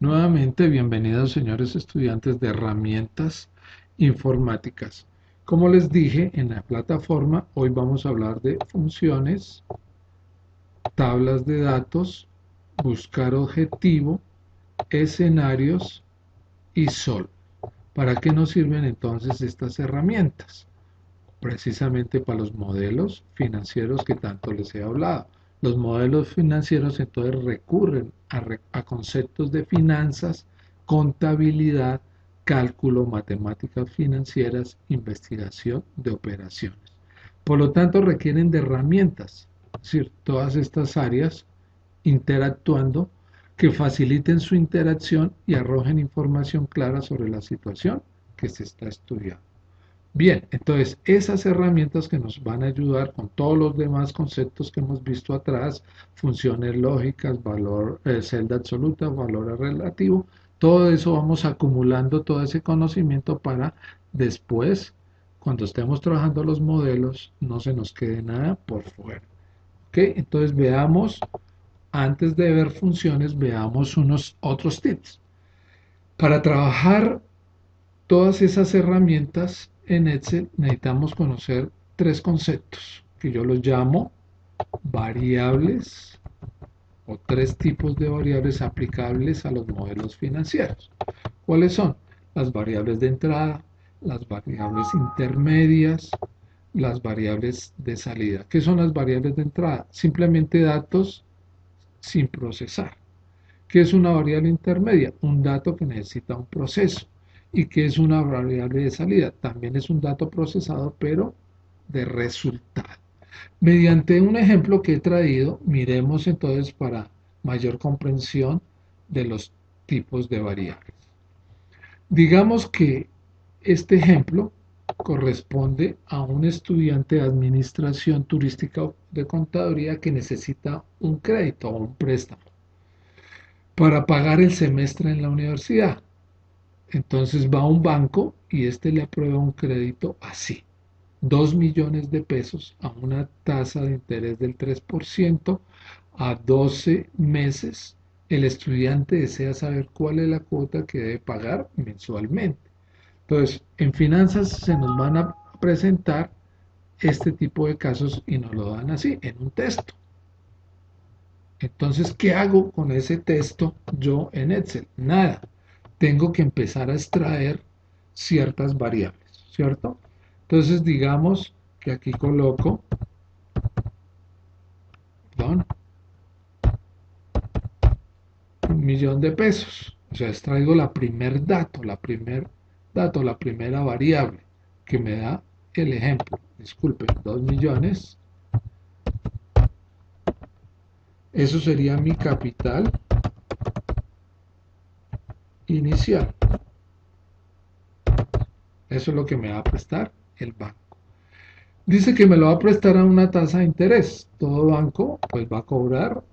Nuevamente, bienvenidos señores estudiantes de herramientas informáticas. Como les dije en la plataforma, hoy vamos a hablar de funciones, tablas de datos, buscar objetivo, escenarios y sol. ¿Para qué nos sirven entonces estas herramientas? Precisamente para los modelos financieros que tanto les he hablado. Los modelos financieros entonces recurren a conceptos de finanzas, contabilidad, cálculo, matemáticas financieras, investigación de operaciones. Por lo tanto, requieren de herramientas, es decir, todas estas áreas interactuando que faciliten su interacción y arrojen información clara sobre la situación que se está estudiando. Bien, entonces esas herramientas que nos van a ayudar con todos los demás conceptos que hemos visto atrás, funciones lógicas, valor, celda absoluta, valor relativo, todo eso vamos acumulando todo ese conocimiento para después, cuando estemos trabajando los modelos, no se nos quede nada por fuera. ¿Ok? Entonces veamos, antes de ver funciones, veamos unos otros tips. Para trabajar todas esas herramientas en Excel necesitamos conocer tres conceptos que yo los llamo variables o tres tipos de variables aplicables a los modelos financieros. ¿Cuáles son? Las variables de entrada, las variables intermedias, las variables de salida. ¿Qué son las variables de entrada? Simplemente datos sin procesar. ¿Qué es una variable intermedia? Un dato que necesita un proceso. ¿Y qué es una variable de salida? También es un dato procesado, pero de resultado. Mediante un ejemplo que he traído, miremos entonces para mayor comprensión de los tipos de variables. Digamos que este ejemplo corresponde a un estudiante de administración turística o de contaduría que necesita un crédito o un préstamo para pagar el semestre en la universidad. Entonces va a un banco y este le aprueba un crédito así, 2 millones de pesos a una tasa de interés del 3% a 12 meses. El estudiante desea saber cuál es la cuota que debe pagar mensualmente. Entonces, en finanzas se nos van a presentar este tipo de casos y nos lo dan así, en un texto. Entonces, ¿qué hago con ese texto yo en Excel? Nada. Tengo que empezar a extraer ciertas variables, ¿cierto? Entonces, digamos que aquí coloco, perdón, 1 millón de pesos. O sea, extraigo la primera variable que me da el ejemplo. Disculpe, 2 millones. Eso sería mi capital inicial. Eso es lo que me va a prestar el banco. Dice que me lo va a prestar a una tasa de interés. Todo banco pues va a cobrar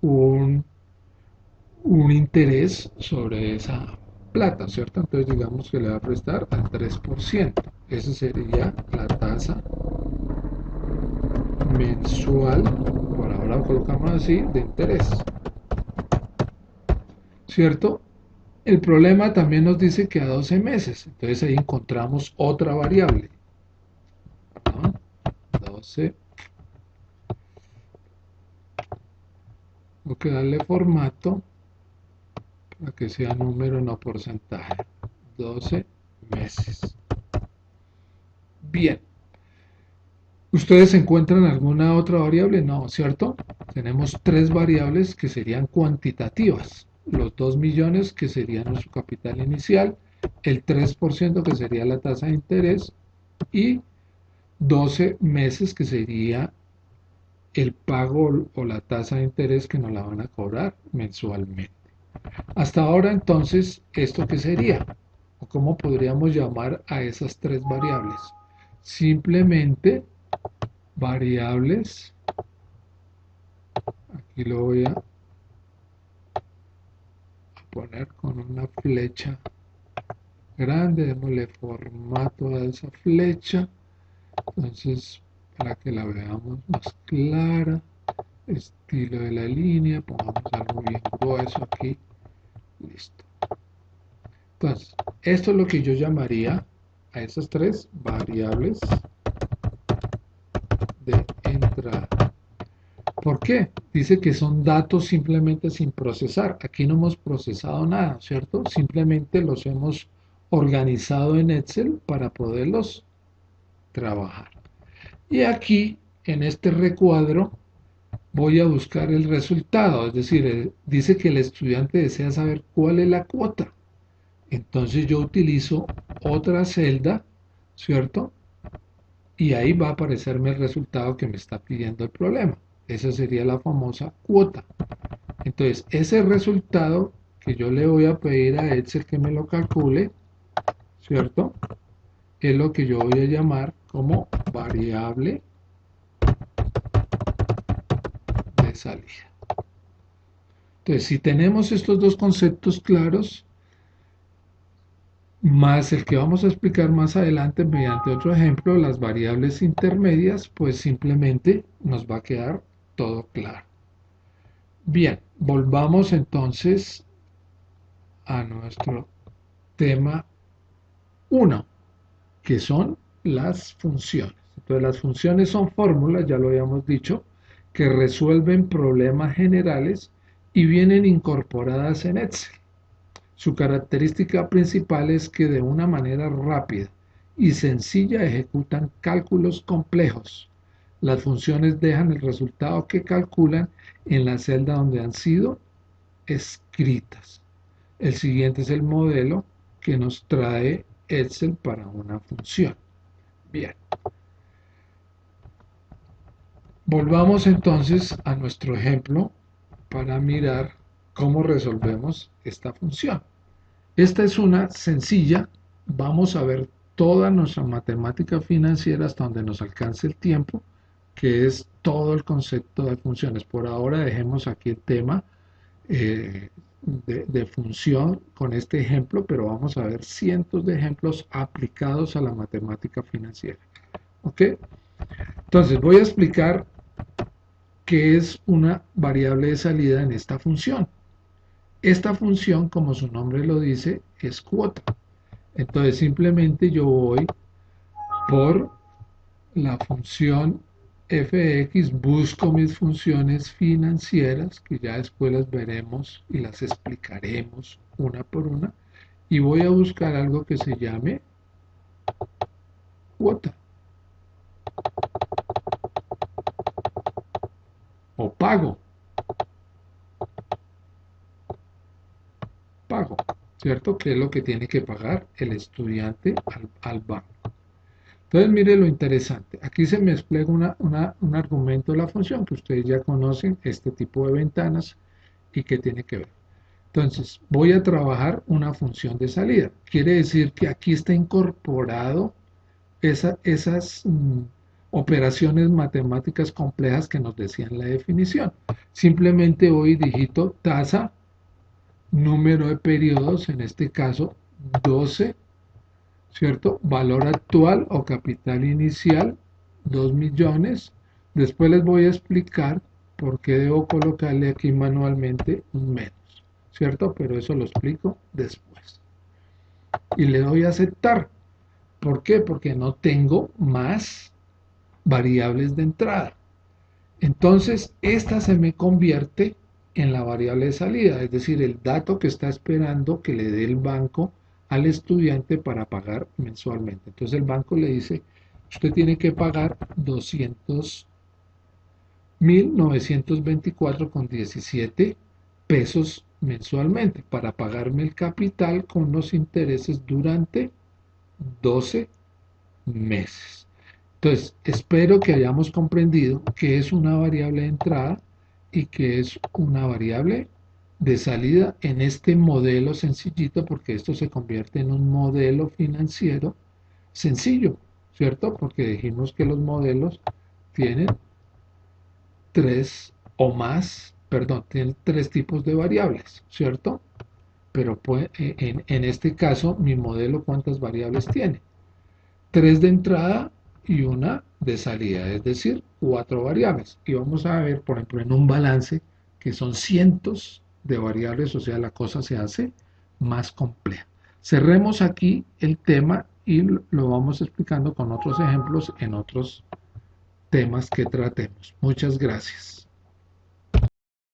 un, un interés sobre esa plata, ¿cierto? Entonces digamos que le va a prestar al 3%. Esa sería la tasa mensual, por ahora colocamos así, de interés, ¿cierto? El problema también nos dice que a 12 meses. Entonces ahí encontramos otra variable, ¿no? 12. Tengo que darle formato para que sea número, no porcentaje. 12 meses. Bien. ¿Ustedes encuentran alguna otra variable? No, ¿cierto? Tenemos tres variables que serían cuantitativas. Los 2 millones que sería nuestro capital inicial, el 3% que sería la tasa de interés y 12 meses que sería el pago o la tasa de interés que nos la van a cobrar mensualmente. Hasta ahora entonces, ¿esto qué sería? ¿O cómo podríamos llamar a esas tres variables? Simplemente variables, aquí lo voy a poner con una flecha grande, démosle formato a esa flecha, entonces para que la veamos más clara, estilo de la línea, pongamos algo bien grueso aquí, Listo. Entonces, esto es lo que yo llamaría a esas tres variables de entrada. ¿Por qué? Dice que son datos simplemente sin procesar. Aquí no hemos procesado nada, ¿cierto? Simplemente los hemos organizado en Excel para poderlos trabajar. Y aquí, en este recuadro, voy a buscar el resultado. Es decir, dice que el estudiante desea saber cuál es la cuota. Entonces yo utilizo otra celda, ¿cierto? Y ahí va a aparecerme el resultado que me está pidiendo el problema. Esa sería la famosa cuota. Entonces, ese resultado que yo le voy a pedir a Excel que me lo calcule, ¿cierto? Es lo que yo voy a llamar como variable de salida. Entonces, si tenemos estos dos conceptos claros, más el que vamos a explicar más adelante mediante otro ejemplo, las variables intermedias, pues simplemente nos va a quedar todo claro. Bien, volvamos entonces a nuestro tema 1, que son las funciones. Entonces las funciones son fórmulas, ya lo habíamos dicho, que resuelven problemas generales y vienen incorporadas en Excel. Su característica principal es que de una manera rápida y sencilla ejecutan cálculos complejos. Las funciones dejan el resultado que calculan en la celda donde han sido escritas. El siguiente es el modelo que nos trae Excel para una función. Bien. Volvamos entonces a nuestro ejemplo para mirar cómo resolvemos esta función. Esta es una sencilla, vamos a ver toda nuestra matemática financiera hasta donde nos alcance el tiempo, que es todo el concepto de funciones. Por ahora dejemos aquí el tema de función con este ejemplo, pero vamos a ver cientos de ejemplos aplicados a la matemática financiera. ¿Ok? Entonces voy a explicar qué es una variable de salida en esta función. Esta función, como su nombre lo dice, es cuota. Entonces simplemente yo voy por la función fx, busco mis funciones financieras, que ya después las veremos y las explicaremos una por una, y voy a buscar algo que se llame cuota o pago, ¿cierto? Que es lo que tiene que pagar el estudiante al banco. Entonces, mire lo interesante. Aquí se me despliega un argumento de la función que ustedes ya conocen, este tipo de ventanas, y que tiene que ver. Entonces, voy a trabajar una función de salida. Quiere decir que aquí está incorporado esas operaciones matemáticas complejas que nos decían la definición. Simplemente voy y digito tasa, número de periodos, en este caso 12, ¿cierto? Valor actual o capital inicial, 2 millones. Después les voy a explicar por qué debo colocarle aquí manualmente un menos, ¿cierto? Pero eso lo explico después. Y le doy a aceptar. ¿Por qué? Porque no tengo más variables de entrada. Entonces, esta se me convierte en la variable de salida, es decir, el dato que está esperando que le dé el banco al estudiante para pagar mensualmente. Entonces el banco le dice, usted tiene que pagar 200.924,17 pesos mensualmente para pagarme el capital con los intereses durante 12 meses. Entonces, espero que hayamos comprendido que es una variable de entrada y que es una variable de salida en este modelo sencillito, porque esto se convierte en un modelo financiero sencillo, ¿cierto? Porque dijimos que los modelos tienen tienen tres tipos de variables, ¿cierto? Pero en este caso, mi modelo, ¿cuántas variables tiene? 3 de entrada y una de salida, es decir, 4 variables. Y vamos a ver, por ejemplo, en un balance que son cientos de variables, o sea, la cosa se hace más compleja. Cerremos aquí el tema y lo vamos explicando con otros ejemplos en otros temas que tratemos. Muchas gracias.